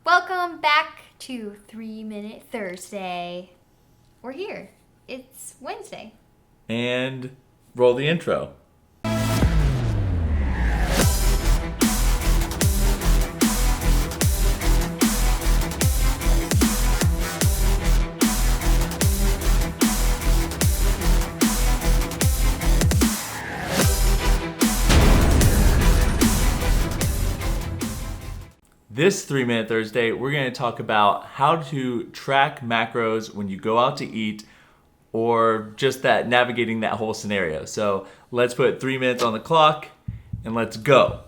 Welcome back to 3 Minute Thursday. We're here. It's Wednesday. And roll the intro. This 3 Minute Thursday, we're going to talk about how to track macros when you go out to eat, or just that navigating that whole scenario. So let's put 3 minutes on the clock and let's go.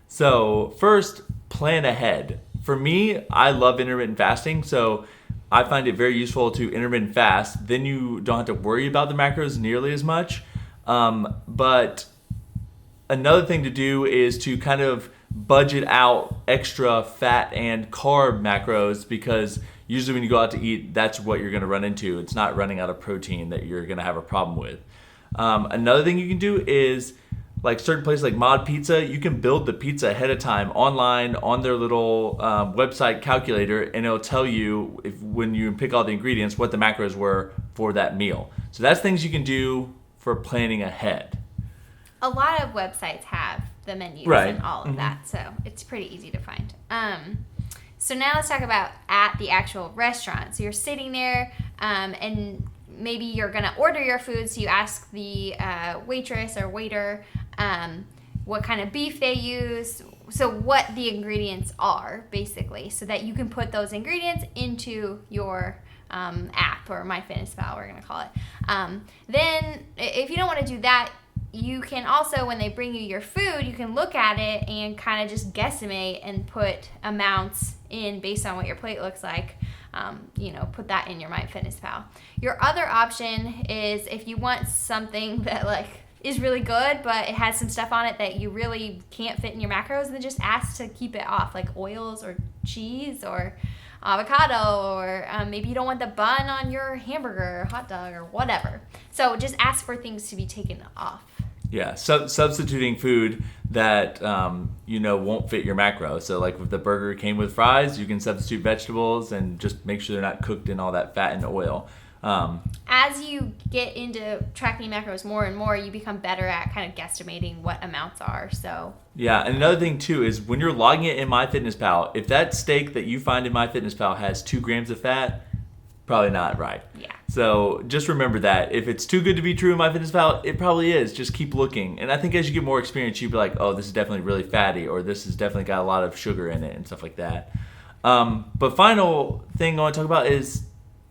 So first, plan ahead. For me, I love intermittent fasting, so I find it very useful to intermittent fast. Then you don't have to worry about the macros nearly as much. But another thing to do is to kind of budget out extra fat and carb macros, because usually when you go out to eat, that's what you're going to run into. It's not running out of protein that you're going to have a problem with. Another thing you can do is, like certain places like Mod Pizza, you can build the pizza ahead of time online on their little website calculator, and it'll tell you when you pick all the ingredients what the macros were for that meal. So that's things you can do for planning ahead. A lot of websites have the menus Right. and all of that, so it's pretty easy to find. So now let's talk about at the actual restaurant. So you're sitting there, and maybe you're going to order your food, so you ask the waitress or waiter what kind of beef they use, so what the ingredients are, basically, so that you can put those ingredients into your app, or MyFitnessPal, we're going to call it. Then, if you don't want to do that, you can also, when they bring you your food, you can look at it and kind of just guesstimate and put amounts in based on what your plate looks like. Put that in your MyFitnessPal. Your other option is, if you want something that is really good, but it has some stuff on it that you really can't fit in your macros, then just ask to keep it off, like oils or cheese or avocado, or maybe you don't want the bun on your hamburger or hot dog or whatever. So just ask for things to be taken off. Yeah, substituting food that won't fit your macro. So like if the burger came with fries, you can substitute vegetables and just make sure they're not cooked in all that fat and oil. As you get into tracking macros more and more, you become better at kind of guesstimating what amounts are. So yeah, and another thing too is when you're logging it in MyFitnessPal, if that steak that you find in MyFitnessPal has 2 grams of fat, probably not right. Yeah. So just remember that. If it's too good to be true in MyFitnessPal, it probably is. Just keep looking. And I think as you get more experience, you'll be like, oh, this is definitely really fatty, or this has definitely got a lot of sugar in it and stuff like that. But final thing I want to talk about is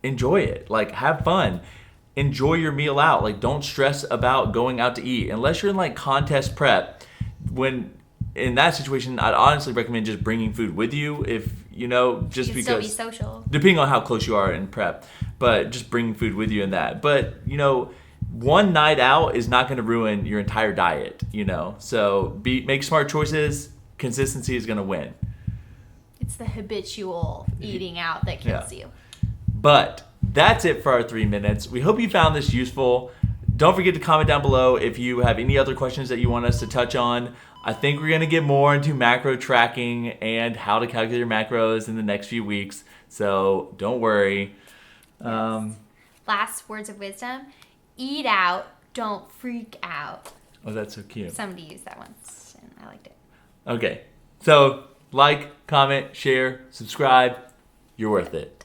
enjoy it. Have fun. Enjoy your meal out. Don't stress about going out to eat. Unless you're in contest prep, when in that situation, I'd honestly recommend just bringing food with you, if just you can because still be social, depending on how close you are in prep, but just bringing food with you in that. But one night out is not going to ruin your entire diet. So make smart choices. Consistency is going to win. it's the habitual eating out that kills you. But that's it for our 3 minutes. We hope you found this useful. Don't forget to comment down below if you have any other questions that you want us to touch on. I think we're going to get more into macro tracking and how to calculate your macros in the next few weeks. So don't worry. Yes. Last words of wisdom: eat out, don't freak out. Oh, that's so cute. Somebody used that once, and I liked it. Okay. So like, comment, share, subscribe. You're worth it.